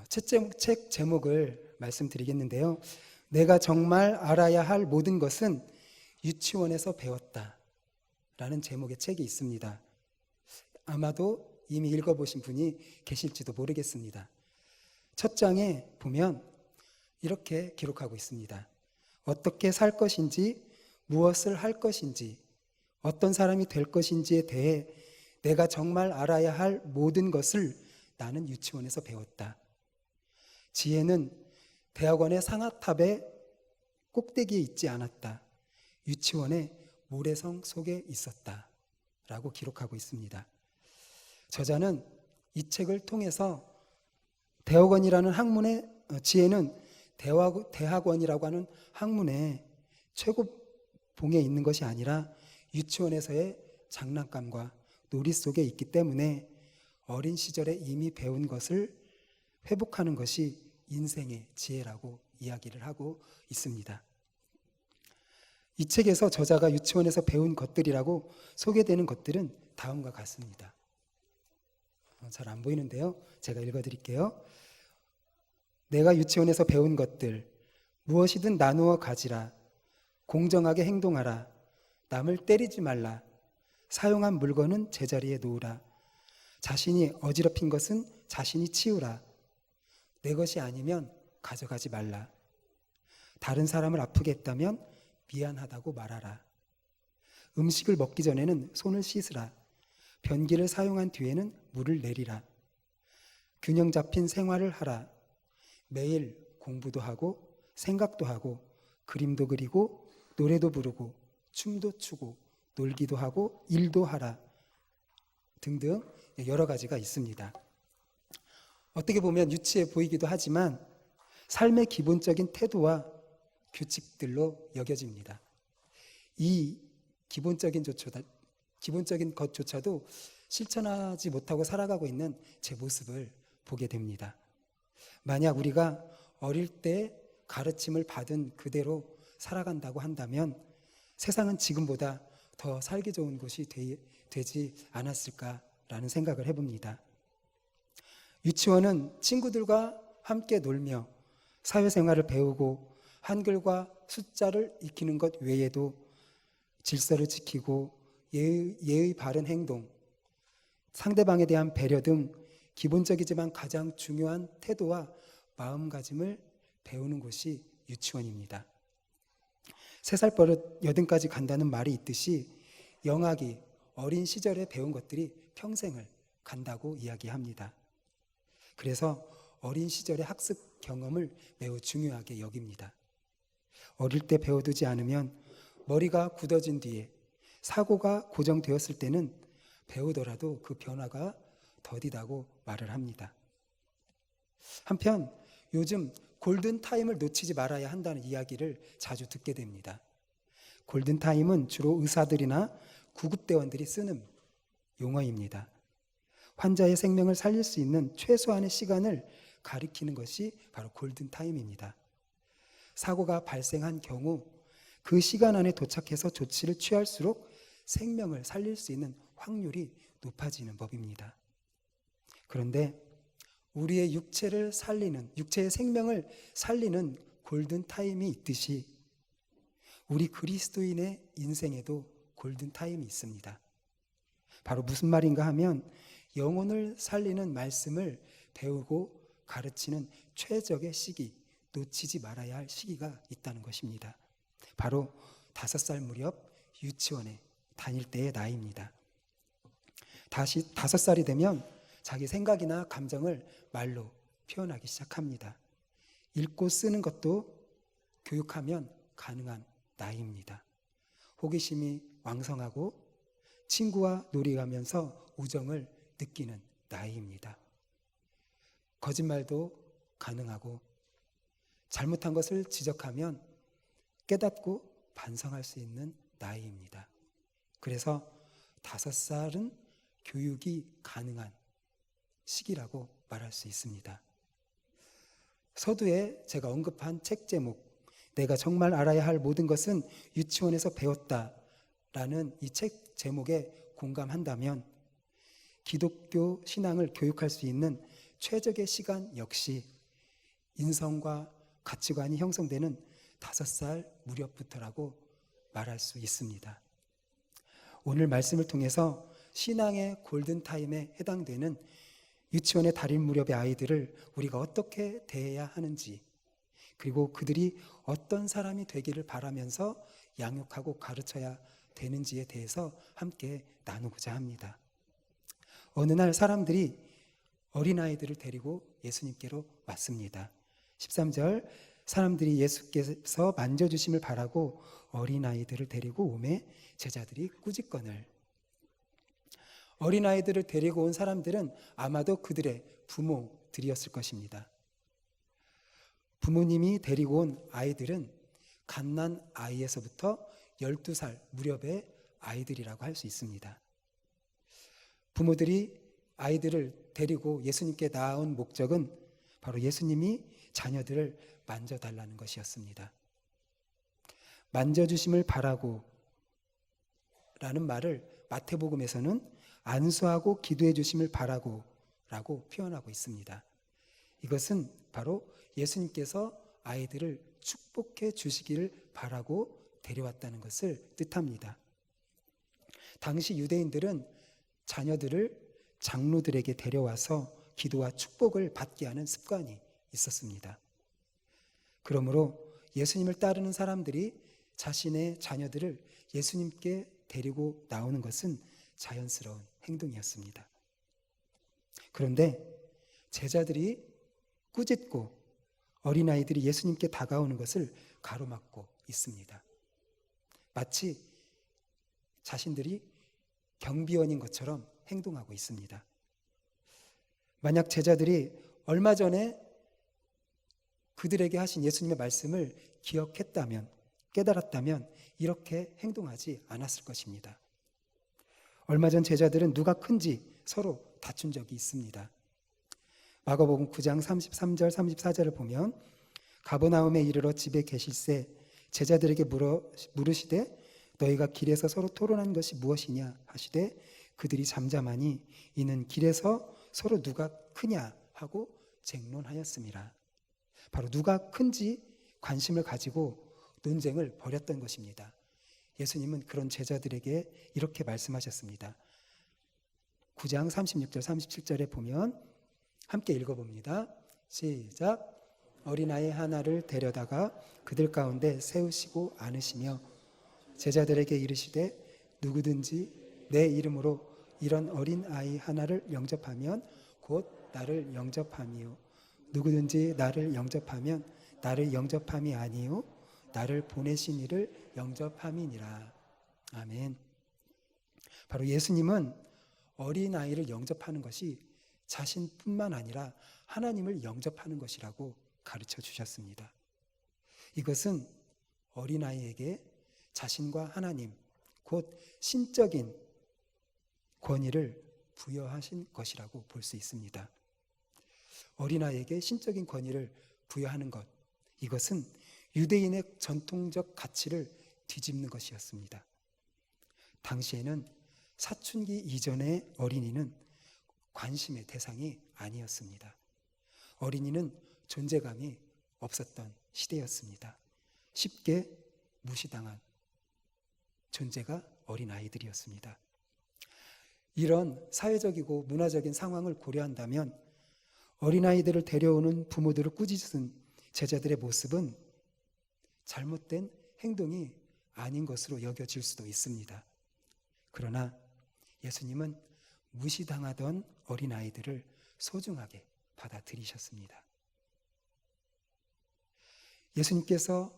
책 제목을 말씀드리겠는데요. 내가 정말 알아야 할 모든 것은 유치원에서 배웠다 라는 제목의 책이 있습니다. 아마도 이미 읽어보신 분이 계실지도 모르겠습니다. 첫 장에 보면 이렇게 기록하고 있습니다. 어떻게 살 것인지, 무엇을 할 것인지, 어떤 사람이 될 것인지에 대해 내가 정말 알아야 할 모든 것을 나는 유치원에서 배웠다. 지혜는 대학원의 상아탑의 꼭대기에 있지 않았다. 유치원의 모래성 속에 있었다. 라고 기록하고 있습니다. 저자는 이 책을 통해서 대학원이라는 학문의 지혜는 대학원이라고 하는 학문의 최고봉에 있는 것이 아니라 유치원에서의 장난감과 놀이 속에 있기 때문에 어린 시절에 이미 배운 것을 회복하는 것이 인생의 지혜라고 이야기를 하고 있습니다. 이 책에서 저자가 유치원에서 배운 것들이라고 소개되는 것들은 다음과 같습니다. 잘 안 보이는데요. 제가 읽어드릴게요. 내가 유치원에서 배운 것들, 무엇이든 나누어 가지라, 공정하게 행동하라, 남을 때리지 말라, 사용한 물건은 제자리에 놓으라, 자신이 어지럽힌 것은 자신이 치우라, 내 것이 아니면 가져가지 말라, 다른 사람을 아프게 했다면 미안하다고 말하라, 음식을 먹기 전에는 손을 씻으라, 변기를 사용한 뒤에는 물을 내리라, 균형 잡힌 생활을 하라, 매일 공부도 하고 생각도 하고 그림도 그리고 노래도 부르고 춤도 추고 놀기도 하고 일도 하라 등등 여러 가지가 있습니다. 어떻게 보면 유치해 보이기도 하지만 삶의 기본적인 태도와 규칙들로 여겨집니다. 이 기본적인 것조차도 실천하지 못하고 살아가고 있는 제 모습을 보게 됩니다. 만약 우리가 어릴 때 가르침을 받은 그대로 살아간다고 한다면 세상은 지금보다 더 살기 좋은 곳이 되지 않았을까라는 생각을 해봅니다. 유치원은 친구들과 함께 놀며 사회생활을 배우고 한글과 숫자를 익히는 것 외에도 질서를 지키고 예의 바른 행동, 상대방에 대한 배려 등 기본적이지만 가장 중요한 태도와 마음가짐을 배우는 곳이 유치원입니다. 3살 버릇 8까지 간다는 말이 있듯이 영아기, 어린 시절에 배운 것들이 평생을 간다고 이야기합니다. 그래서 어린 시절의 학습 경험을 매우 중요하게 여깁니다. 어릴 때 배워두지 않으면 머리가 굳어진 뒤에 사고가 고정되었을 때는 배우더라도 그 변화가 더디다고 말을 합니다. 한편 요즘 골든타임을 놓치지 말아야 한다는 이야기를 자주 듣게 됩니다. 골든타임은 주로 의사들이나 구급대원들이 쓰는 용어입니다. 환자의 생명을 살릴 수 있는 최소한의 시간을 가리키는 것이 바로 골든타임입니다. 사고가 발생한 경우 그 시간 안에 도착해서 조치를 취할수록 생명을 살릴 수 있는 확률이 높아지는 법입니다. 그런데 우리의 육체의 생명을 살리는 골든타임이 있듯이 우리 그리스도인의 인생에도 골든타임이 있습니다. 바로 무슨 말인가 하면 영혼을 살리는 말씀을 배우고 가르치는 최적의 시기, 놓치지 말아야 할 시기가 있다는 것입니다. 바로 5살 무렵 유치원에 다닐 때의 나이입니다. 다시 5살이 되면 자기 생각이나 감정을 말로 표현하기 시작합니다. 읽고 쓰는 것도 교육하면 가능한 나이입니다. 호기심이 왕성하고 친구와 놀이하면서 우정을 느끼는 나이입니다. 거짓말도 가능하고 잘못한 것을 지적하면 깨닫고 반성할 수 있는 나이입니다. 그래서 5살은 교육이 가능한 시기라고 말할 수 있습니다. 서두에 제가 언급한 책 제목, 내가 정말 알아야 할 모든 것은 유치원에서 배웠다라는 이 책 제목에 공감한다면 기독교 신앙을 교육할 수 있는 최적의 시간 역시 인성과 가치관이 형성되는 5살 무렵부터라고 말할 수 있습니다. 오늘 말씀을 통해서 신앙의 골든타임에 해당되는 유치원의 달인 무렵의 아이들을 우리가 어떻게 대해야 하는지, 그리고 그들이 어떤 사람이 되기를 바라면서 양육하고 가르쳐야 되는지에 대해서 함께 나누고자 합니다. 어느 날 사람들이 어린아이들을 데리고 예수님께로 왔습니다. 13절, 사람들이 예수께서 만져주심을 바라고 어린아이들을 데리고 오매 제자들이 꾸짖거늘. 어린아이들을 데리고 온 사람들은 아마도 그들의 부모들이었을 것입니다. 부모님이 데리고 온 아이들은 갓난 아이에서부터 12살 무렵의 아이들이라고 할 수 있습니다. 부모들이 아이들을 데리고 예수님께 나온 목적은 바로 예수님이 자녀들을 만져달라는 것이었습니다. 만져주심을 바라고 라는 말을 마태복음에서는 안수하고 기도해 주심을 바라고 라고 표현하고 있습니다. 이것은 바로 예수님께서 아이들을 축복해 주시기를 바라고 데려왔다는 것을 뜻합니다. 당시 유대인들은 자녀들을 장로들에게 데려와서 기도와 축복을 받게 하는 습관이 있었습니다. 그러므로 예수님을 따르는 사람들이 자신의 자녀들을 예수님께 데리고 나오는 것은 자연스러운 행동이었습니다. 그런데 제자들이 꾸짖고 어린아이들이 예수님께 다가오는 것을 가로막고 있습니다. 마치 자신들이 경비원인 것처럼 행동하고 있습니다. 만약 제자들이 얼마 전에 그들에게 하신 예수님의 말씀을 기억했다면, 깨달았다면 이렇게 행동하지 않았을 것입니다. 얼마 전 제자들은 누가 큰지 서로 다툰 적이 있습니다. 마가복음 9장 33절 34절을 보면 가버나움에 이르러 집에 계실새 제자들에게 물으시되 너희가 길에서 서로 토론한 것이 무엇이냐 하시되 그들이 잠잠하니 이는 길에서 서로 누가 크냐 하고 쟁론하였습니다. 바로 누가 큰지 관심을 가지고 논쟁을 벌였던 것입니다. 예수님은 그런 제자들에게 이렇게 말씀하셨습니다. 9장 36절 37절에 보면 함께 읽어봅니다. 시작. 어린아이 하나를 데려다가 그들 가운데 세우시고 앉으시며 제자들에게 이르시되 누구든지 내 이름으로 이런 어린아이 하나를 영접하면 곧 나를 영접함이요 누구든지 나를 영접하면 나를 영접함이 아니요 나를 보내신 이를 영접함이니라. 아멘. 바로 예수님은 어린아이를 영접하는 것이 자신뿐만 아니라 하나님을 영접하는 것이라고 가르쳐 주셨습니다. 이것은 어린아이에게 자신과 하나님, 곧 신적인 권위를 부여하신 것이라고 볼 수 있습니다. 어린아이에게 신적인 권위를 부여하는 것, 이것은 유대인의 전통적 가치를 뒤집는 것이었습니다. 당시에는 사춘기 이전의 어린이는 관심의 대상이 아니었습니다. 어린이는 존재감이 없었던 시대였습니다. 쉽게 무시당한 존재가 어린아이들이었습니다. 이런 사회적이고 문화적인 상황을 고려한다면 어린아이들을 데려오는 부모들을 꾸짖은 제자들의 모습은 잘못된 행동이 아닌 것으로 여겨질 수도 있습니다. 그러나 예수님은 무시당하던 어린아이들을 소중하게 받아들이셨습니다. 예수님께서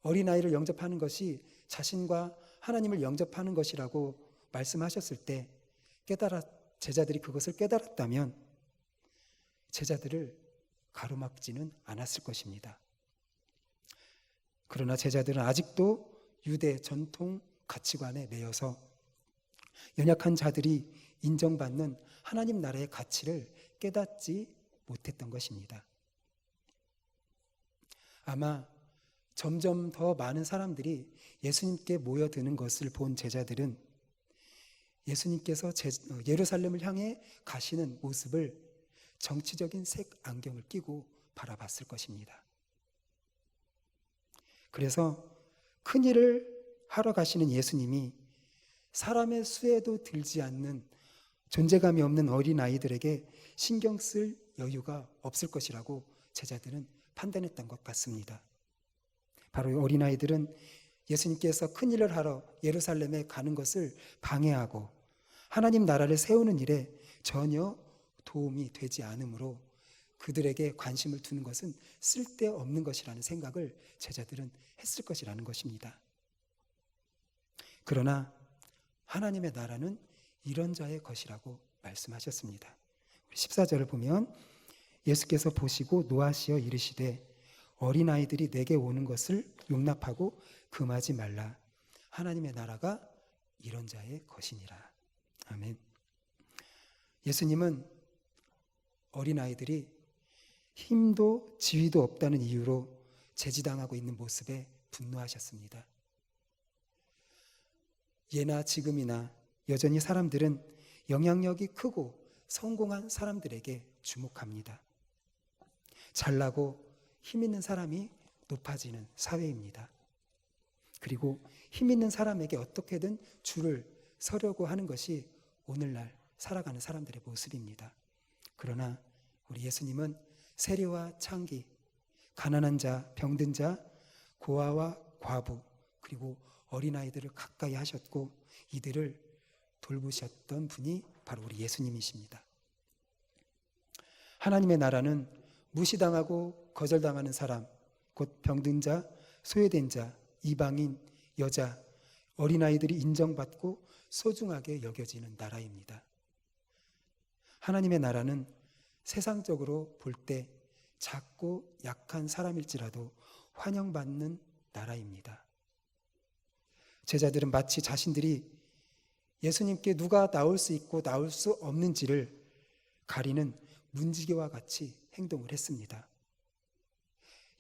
어린아이를 영접하는 것이 자신과 하나님을 영접하는 것이라고 말씀하셨을 때 제자들이 그것을 깨달았다면 제자들을 가로막지는 않았을 것입니다. 그러나 제자들은 아직도 유대 전통 가치관에 매여서 연약한 자들이 인정받는 하나님 나라의 가치를 깨닫지 못했던 것입니다. 아마 점점 더 많은 사람들이 예수님께 모여드는 것을 본 제자들은 예수님께서 예루살렘을 향해 가시는 모습을 정치적인 색 안경을 끼고 바라봤을 것입니다. 그래서 큰일을 하러 가시는 예수님이 사람의 수에도 들지 않는 존재감이 없는 어린아이들에게 신경 쓸 여유가 없을 것이라고 제자들은 판단했던 것 같습니다. 바로 어린아이들은 예수님께서 큰일을 하러 예루살렘에 가는 것을 방해하고 하나님 나라를 세우는 일에 전혀 도움이 되지 않으므로 그들에게 관심을 두는 것은 쓸데없는 것이라는 생각을 제자들은 했을 것이라는 것입니다. 그러나 하나님의 나라는 이런 자의 것이라고 말씀하셨습니다. 14절을 보면 예수께서 보시고 노하시어 이르시되 어린아이들이 내게 오는 것을 용납하고 금하지 말라. 하나님의 나라가 이런 자의 것이니라. 아멘. 예수님은 어린아이들이 힘도 지위도 없다는 이유로 제지당하고 있는 모습에 분노하셨습니다. 예나 지금이나 여전히 사람들은 영향력이 크고 성공한 사람들에게 주목합니다. 잘나고 힘 있는 사람이 높아지는 사회입니다. 그리고 힘 있는 사람에게 어떻게든 줄을 서려고 하는 것이 오늘날 살아가는 사람들의 모습입니다. 그러나 우리 예수님은 세리와 창기, 가난한 자, 병든 자, 고아와 과부, 그리고 어린아이들을 가까이 하셨고 이들을 돌보셨던 분이 바로 우리 예수님이십니다. 하나님의 나라는 무시당하고 거절당하는 사람, 곧 병든 자, 소외된 자, 이방인, 여자, 어린아이들이 인정받고 소중하게 여겨지는 나라입니다. 하나님의 나라는 세상적으로 볼 때 작고 약한 사람일지라도 환영받는 나라입니다. 제자들은 마치 자신들이 예수님께 누가 나올 수 있고 나올 수 없는지를 가리는 문지기와 같이 행동을 했습니다.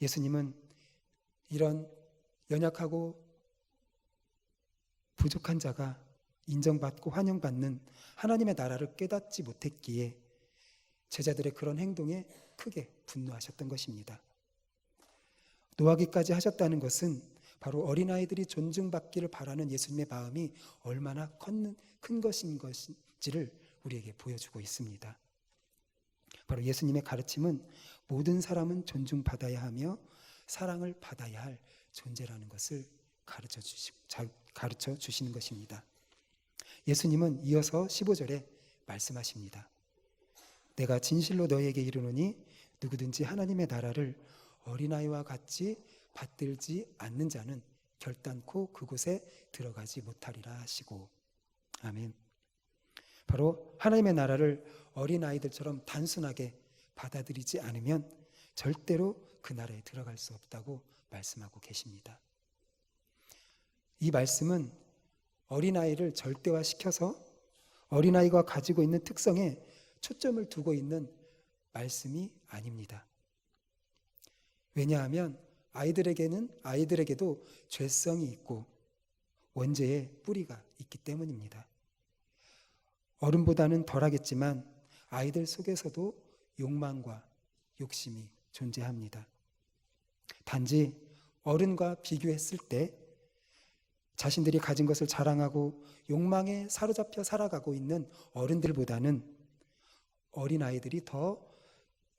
예수님은 이런 연약하고 부족한 자가 인정받고 환영받는 하나님의 나라를 깨닫지 못했기에 제자들의 그런 행동에 크게 분노하셨던 것입니다. 노하기까지 하셨다는 것은 바로 어린아이들이 존중받기를 바라는 예수님의 마음이 얼마나 큰 것인지를 우리에게 보여주고 있습니다. 바로 예수님의 가르침은 모든 사람은 존중받아야 하며 사랑을 받아야 할 존재라는 것을 가르쳐 주시는 것입니다. 예수님은 이어서 15절에 말씀하십니다. 내가 진실로 너희에게 이르노니 누구든지 하나님의 나라를 어린아이와 같이 받들지 않는 자는 결단코 그곳에 들어가지 못하리라 하시고. 아멘. 바로 하나님의 나라를 어린아이들처럼 단순하게 받아들이지 않으면 절대로 그 나라에 들어갈 수 없다고 말씀하고 계십니다. 이 말씀은 어린아이를 절대화시켜서 어린아이가 가지고 있는 특성에 초점을 두고 있는 말씀이 아닙니다. 왜냐하면 아이들에게도 죄성이 있고 원죄의 뿌리가 있기 때문입니다. 어른보다는 덜하겠지만 아이들 속에서도 욕망과 욕심이 존재합니다. 단지 어른과 비교했을 때 자신들이 가진 것을 자랑하고 욕망에 사로잡혀 살아가고 있는 어른들보다는 어린아이들이 더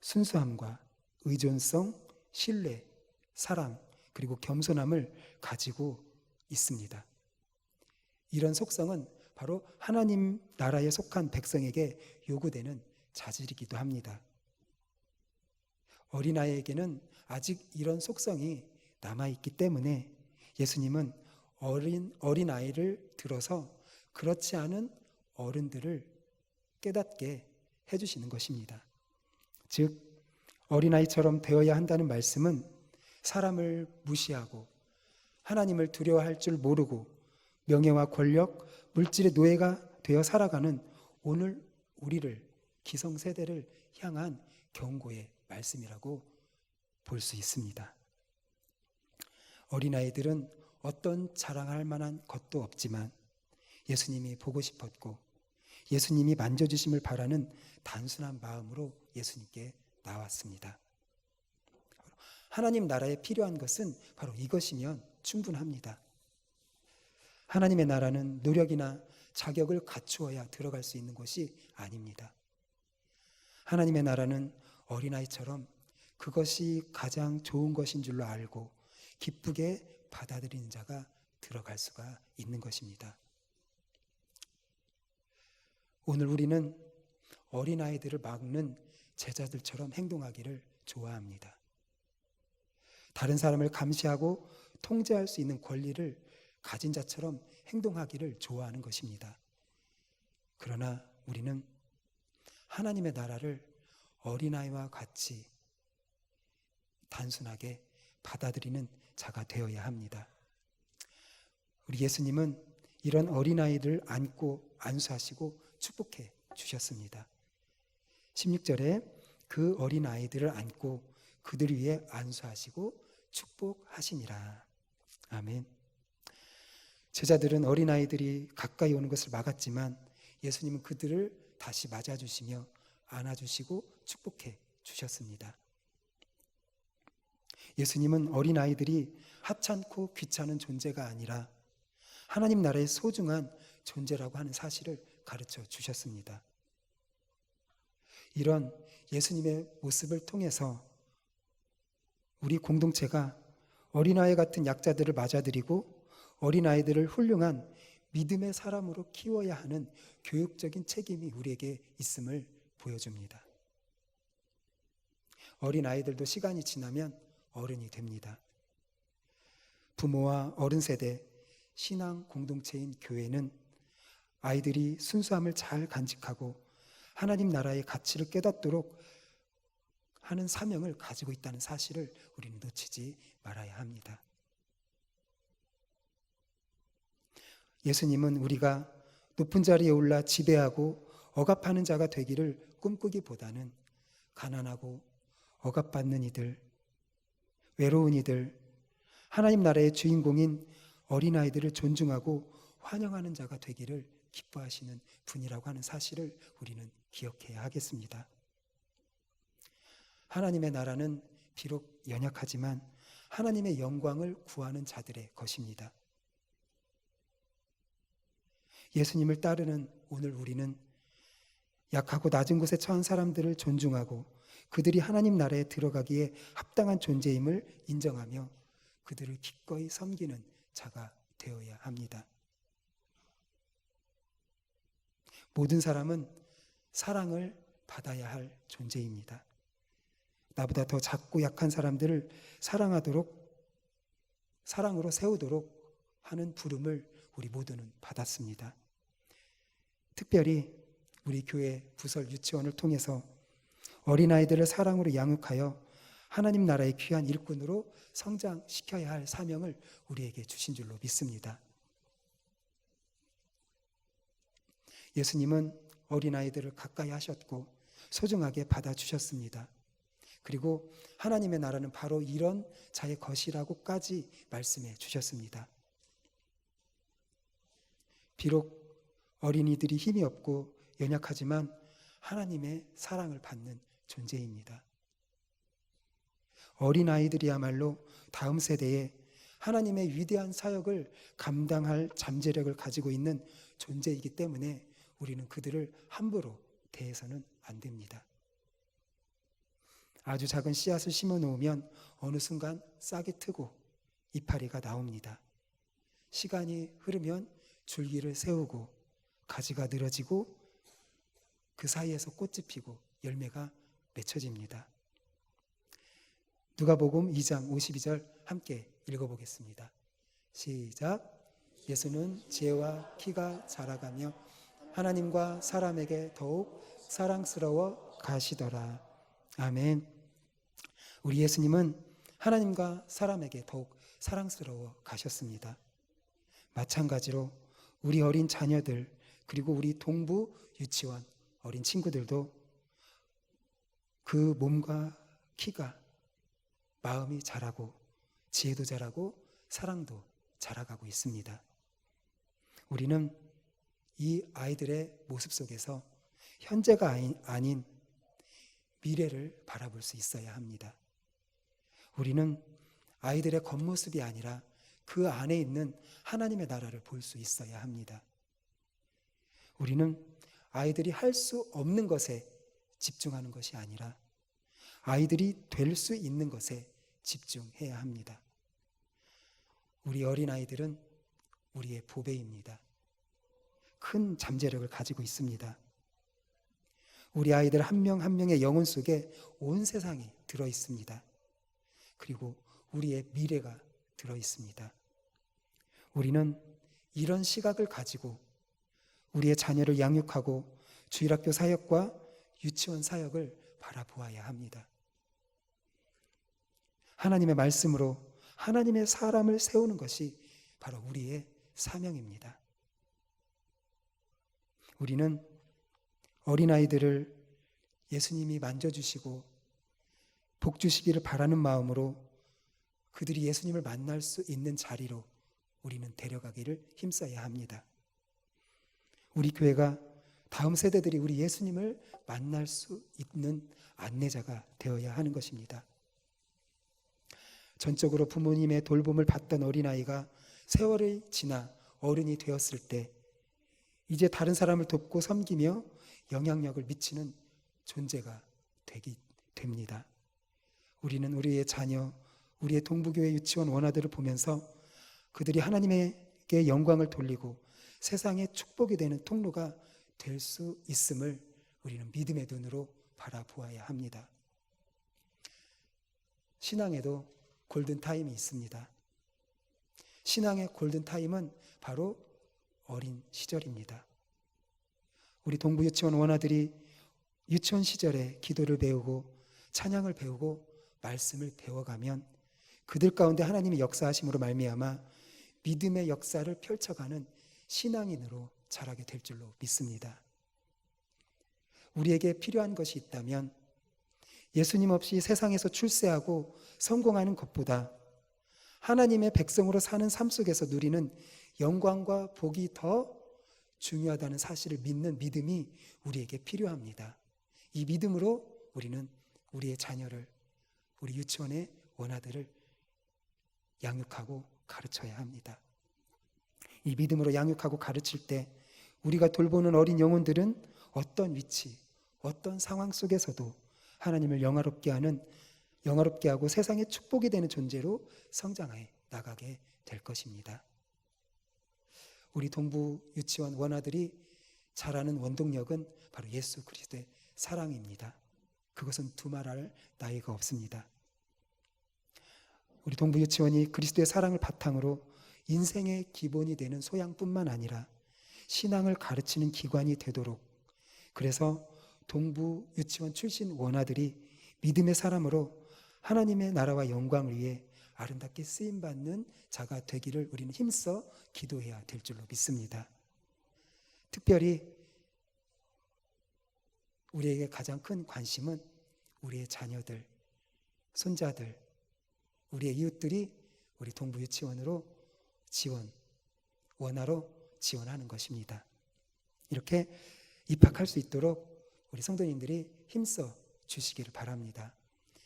순수함과 의존성, 신뢰, 사랑, 그리고 겸손함을 가지고 있습니다. 이런 속성은 바로 하나님 나라에 속한 백성에게 요구되는 자질이기도 합니다. 어린아이에게는 아직 이런 속성이 남아있기 때문에 예수님은 어린아이를 들어서 그렇지 않은 어른들을 깨닫게 해주시는 것입니다. 즉 어린아이처럼 되어야 한다는 말씀은 사람을 무시하고 하나님을 두려워할 줄 모르고 명예와 권력, 물질의 노예가 되어 살아가는 오늘 우리를 기성세대를 향한 경고의 말씀이라고 볼 수 있습니다. 어린아이들은 어떤 자랑할 만한 것도 없지만 예수님이 보고 싶었고 예수님이 만져주심을 바라는 단순한 마음으로 예수님께 나왔습니다. 하나님 나라에 필요한 것은 바로 이것이면 충분합니다. 하나님의 나라는 노력이나 자격을 갖추어야 들어갈 수 있는 것이 아닙니다. 하나님의 나라는 어린아이처럼 그것이 가장 좋은 것인 줄로 알고 기쁘게 받아들이는 자가 들어갈 수가 있는 것입니다. 오늘 우리는 어린아이들을 막는 제자들처럼 행동하기를 좋아합니다. 다른 사람을 감시하고 통제할 수 있는 권리를 가진 자처럼 행동하기를 좋아하는 것입니다. 그러나 우리는 하나님의 나라를 어린아이와 같이 단순하게 받아들이는 자가 되어야 합니다. 우리 예수님은 이런 어린아이들 안고 안수하시고 축복해 주셨습니다. 16절에 그 어린아이들을 안고 그들 위에 안수하시고 축복하시니라. 아멘. 제자들은 어린아이들이 가까이 오는 것을 막았지만 예수님은 그들을 다시 맞아주시며 안아주시고 축복해 주셨습니다. 예수님은 어린아이들이 하찮고 귀찮은 존재가 아니라 하나님 나라의 소중한 존재라고 하는 사실을 가르쳐 주셨습니다. 이런 예수님의 모습을 통해서 우리 공동체가 어린아이 같은 약자들을 맞아들이고 어린아이들을 훌륭한 믿음의 사람으로 키워야 하는 교육적인 책임이 우리에게 있음을 보여줍니다. 어린아이들도 시간이 지나면 어른이 됩니다. 부모와 어른 세대, 신앙 공동체인 교회는 아이들이 순수함을 잘 간직하고 하나님 나라의 가치를 깨닫도록 하는 사명을 가지고 있다는 사실을 우리는 놓치지 말아야 합니다. 예수님은 우리가 높은 자리에 올라 지배하고 억압하는 자가 되기를 꿈꾸기보다는 가난하고 억압받는 이들, 외로운 이들, 하나님 나라의 주인공인 어린아이들을 존중하고 환영하는 자가 되기를 기뻐하시는 분이라고 하는 사실을 우리는 기억해야 하겠습니다. 하나님의 나라는 비록 연약하지만 하나님의 영광을 구하는 자들의 것입니다. 예수님을 따르는 오늘 우리는 약하고 낮은 곳에 처한 사람들을 존중하고 그들이 하나님 나라에 들어가기에 합당한 존재임을 인정하며 그들을 기꺼이 섬기는 자가 되어야 합니다. 모든 사람은 사랑을 받아야 할 존재입니다. 나보다 더 작고 약한 사람들을 사랑으로 세우도록 하는 부름을 우리 모두는 받았습니다. 특별히 우리 교회 부설 유치원을 통해서 어린아이들을 사랑으로 양육하여 하나님 나라의 귀한 일꾼으로 성장시켜야 할 사명을 우리에게 주신 줄로 믿습니다. 예수님은 어린아이들을 가까이 하셨고 소중하게 받아주셨습니다. 그리고 하나님의 나라는 바로 이런 자의 것이라고까지 말씀해 주셨습니다. 비록 어린이들이 힘이 없고 연약하지만 하나님의 사랑을 받는 존재입니다. 어린아이들이야말로 다음 세대에 하나님의 위대한 사역을 감당할 잠재력을 가지고 있는 존재이기 때문에 우리는 그들을 함부로 대해서는 안 됩니다. 아주 작은 씨앗을 심어 놓으면 어느 순간 싹이 트고 이파리가 나옵니다. 시간이 흐르면 줄기를 세우고 가지가 늘어지고 그 사이에서 꽃이 피고 열매가 맺혀집니다. 누가복음 2장 52절 함께 읽어보겠습니다. 시작. 예수는 지혜와 키가 자라가며 하나님과 사람에게 더욱 사랑스러워 가시더라. 아멘. 우리 예수님은 하나님과 사람에게 더욱 사랑스러워 가셨습니다. 마찬가지로 우리 어린 자녀들 그리고 우리 동부 유치원 어린 친구들도 그 몸과 키가 마음이 자라고 지혜도 자라고 사랑도 자라가고 있습니다. 우리는 이 아이들의 모습 속에서 현재가 아닌 미래를 바라볼 수 있어야 합니다. 우리는 아이들의 겉모습이 아니라 그 안에 있는 하나님의 나라를 볼 수 있어야 합니다. 우리는 아이들이 할 수 없는 것에 집중하는 것이 아니라 아이들이 될 수 있는 것에 집중해야 합니다. 우리 어린아이들은 우리의 보배입니다. 큰 잠재력을 가지고 있습니다. 우리 아이들 한 명 한 명의 영혼 속에 온 세상이 들어 있습니다. 그리고 우리의 미래가 들어 있습니다. 우리는 이런 시각을 가지고 우리의 자녀를 양육하고 주일학교 사역과 유치원 사역을 바라보아야 합니다. 하나님의 말씀으로 하나님의 사람을 세우는 것이 바로 우리의 사명입니다. 우리는 어린아이들을 예수님이 만져주시고 복 주시기를 바라는 마음으로 그들이 예수님을 만날 수 있는 자리로 우리는 데려가기를 힘써야 합니다. 우리 교회가 다음 세대들이 우리 예수님을 만날 수 있는 안내자가 되어야 하는 것입니다. 전적으로 부모님의 돌봄을 받던 어린아이가 세월이 지나 어른이 되었을 때 이제 다른 사람을 돕고 섬기며 영향력을 미치는 존재가 됩니다. 우리는 우리의 자녀, 우리의 동부교회 유치원 원아들을 보면서 그들이 하나님에게 영광을 돌리고 세상에 축복이 되는 통로가 될 수 있음을 우리는 믿음의 눈으로 바라보아야 합니다. 신앙에도 골든타임이 있습니다. 신앙의 골든타임은 바로 어린 시절입니다. 우리 동부 유치원 원아들이 유치원 시절에 기도를 배우고 찬양을 배우고 말씀을 배워가면 그들 가운데 하나님의 역사하심으로 말미암아 믿음의 역사를 펼쳐가는 신앙인으로 자라게 될 줄로 믿습니다. 우리에게 필요한 것이 있다면 예수님 없이 세상에서 출세하고 성공하는 것보다 하나님의 백성으로 사는 삶 속에서 누리는 영광과 복이 더 중요하다는 사실을 믿는 믿음이 우리에게 필요합니다. 이 믿음으로 우리는 우리의 자녀를, 우리 유치원의 원아들을 양육하고 가르쳐야 합니다. 이 믿음으로 양육하고 가르칠 때 우리가 돌보는 어린 영혼들은 어떤 위치, 어떤 상황 속에서도 하나님을 영화롭게 하고 세상에 축복이 되는 존재로 성장해 나가게 될 것입니다. 우리 동부 유치원 원아들이 자라는 원동력은 바로 예수 그리스도의 사랑입니다. 그것은 두말할 나위가 없습니다. 우리 동부 유치원이 그리스도의 사랑을 바탕으로 인생의 기본이 되는 소양뿐만 아니라 신앙을 가르치는 기관이 되도록, 그래서 동부 유치원 출신 원아들이 믿음의 사람으로 하나님의 나라와 영광을 위해 아름답게 쓰임받는 자가 되기를 우리는 힘써 기도해야 될 줄로 믿습니다. 특별히 우리에게 가장 큰 관심은 우리의 자녀들, 손자들, 우리의 이웃들이 우리 동부 유치원으로 원아로 지원하는 것입니다. 이렇게 입학할 수 있도록 우리 성도님들이 힘써 주시기를 바랍니다.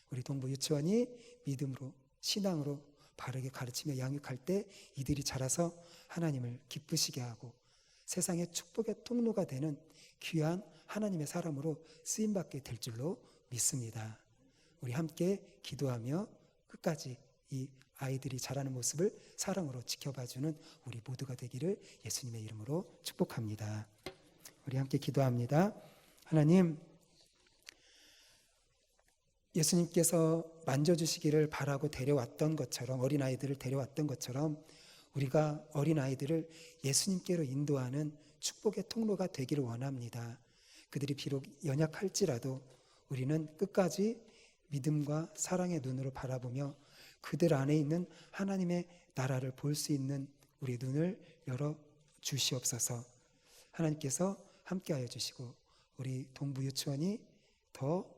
우리 동부 유치원이 믿음으로, 신앙으로 바르게 가르치며 양육할 때 이들이 자라서 하나님을 기쁘시게 하고 세상의 축복의 통로가 되는 귀한 하나님의 사람으로 쓰임받게 될 줄로 믿습니다. 우리 함께 기도하며 끝까지 이 아이들이 자라는 모습을 사랑으로 지켜봐주는 우리 모두가 되기를 예수님의 이름으로 축복합니다. 우리 함께 기도합니다. 하나님, 예수님께서 만져주시기를 바라고 데려왔던 것처럼, 어린아이들을 데려왔던 것처럼 우리가 어린아이들을 예수님께로 인도하는 축복의 통로가 되기를 원합니다. 그들이 비록 연약할지라도 우리는 끝까지 믿음과 사랑의 눈으로 바라보며 그들 안에 있는 하나님의 나라를 볼 수 있는 우리 눈을 열어 주시옵소서. 하나님께서 함께하여 주시고 우리 동부 유치원이 더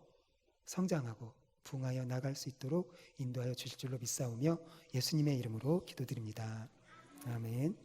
성장하고 부흥하여 나갈 수 있도록 인도하여 주실 줄로 믿사오며 예수님의 이름으로 기도드립니다. 아멘.